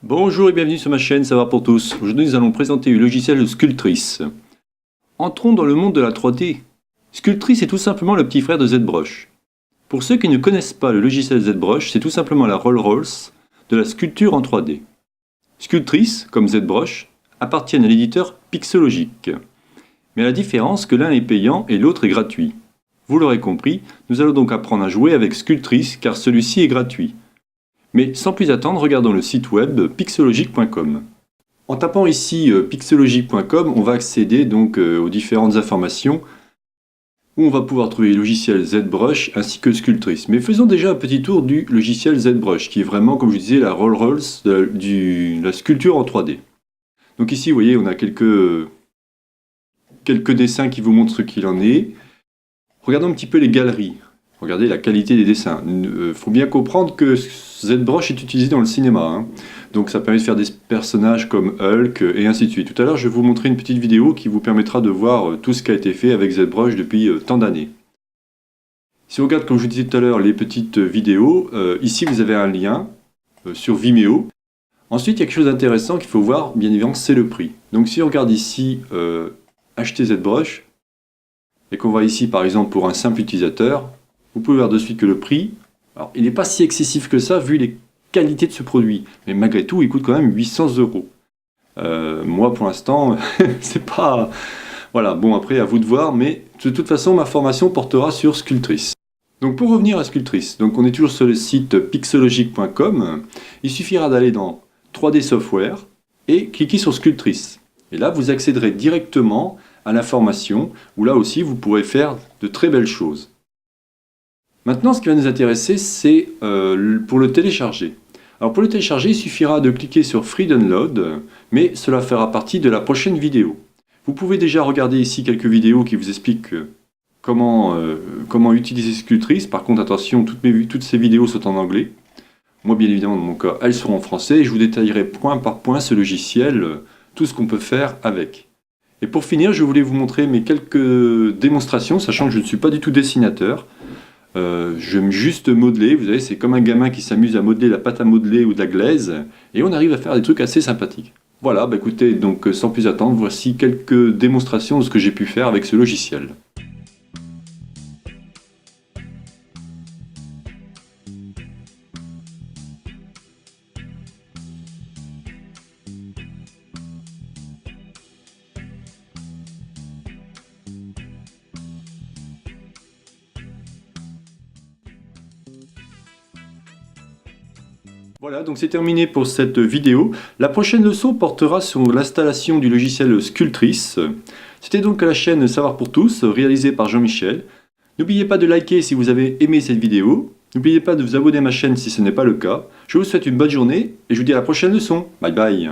Bonjour et bienvenue sur ma chaîne Savoir pour tous. Aujourd'hui nous allons présenter le logiciel Sculptris. Entrons dans le monde de la 3D. Sculptris est tout simplement le petit frère de ZBrush. Pour ceux qui ne connaissent pas le logiciel ZBrush, c'est tout simplement la Rolls-Royce de la sculpture en 3D. Sculptris, comme ZBrush, appartiennent à l'éditeur Pixologic. Mais à la différence que l'un est payant et l'autre est gratuit. Vous l'aurez compris, nous allons donc apprendre à jouer avec Sculptris car celui-ci est gratuit. Mais sans plus attendre, regardons le site web pixologic.com. En tapant ici pixologic.com, on va accéder donc aux différentes informations où on va pouvoir trouver le logiciel ZBrush ainsi que Sculptris. Mais faisons déjà un petit tour du logiciel ZBrush qui est vraiment, comme je disais, la Rolls-Royce de la sculpture en 3D. Donc ici, vous voyez, on a quelques dessins qui vous montrent ce qu'il en est. Regardons un petit peu les galeries. Regardez la qualité des dessins. Il faut bien comprendre que ZBrush est utilisé dans le cinéma. Donc ça permet de faire des personnages comme Hulk et ainsi de suite. Tout à l'heure, je vais vous montrer une petite vidéo qui vous permettra de voir tout ce qui a été fait avec ZBrush depuis tant d'années. Si on regarde, comme je vous disais tout à l'heure, les petites vidéos, ici vous avez un lien sur Vimeo. Ensuite, il y a quelque chose d'intéressant qu'il faut voir, bien évidemment, c'est le prix. Donc si on regarde ici, acheter ZBrush, et qu'on va ici par exemple pour un simple utilisateur, vous pouvez voir de suite que le prix, alors il n'est pas si excessif que ça vu les qualités de ce produit, mais malgré tout il coûte quand même 800 €. Moi pour l'instant, c'est pas... Voilà, bon après à vous de voir, mais de toute façon ma formation portera sur Sculptris. Donc pour revenir à Sculptris, donc on est toujours sur le site pixologic.com, il suffira d'aller dans 3D Software et cliquer sur Sculptris. Et là vous accéderez directement à l'information, où là aussi vous pourrez faire de très belles choses. Maintenant, ce qui va nous intéresser, c'est pour le télécharger. Alors pour le télécharger, il suffira de cliquer sur Free Download, mais cela fera partie de la prochaine vidéo. Vous pouvez déjà regarder ici quelques vidéos qui vous expliquent comment utiliser Sculptris. Par contre, attention, toutes ces vidéos sont en anglais. Moi, bien évidemment, dans mon cas, elles seront en français. Et je vous détaillerai point par point ce logiciel, tout ce qu'on peut faire avec. Et pour finir, je voulais vous montrer mes quelques démonstrations, sachant que je ne suis pas du tout dessinateur. J'aime juste modeler, vous savez, c'est comme un gamin qui s'amuse à modeler la pâte à modeler ou de la glaise, et on arrive à faire des trucs assez sympathiques. Voilà, bah écoutez, donc sans plus attendre, voici quelques démonstrations de ce que j'ai pu faire avec ce logiciel. Voilà, donc c'est terminé pour cette vidéo. La prochaine leçon portera sur l'installation du logiciel Sculptris. C'était donc la chaîne Savoir pour tous, réalisée par Jean-Michel. N'oubliez pas de liker si vous avez aimé cette vidéo. N'oubliez pas de vous abonner à ma chaîne si ce n'est pas le cas. Je vous souhaite une bonne journée et je vous dis à la prochaine leçon. Bye bye.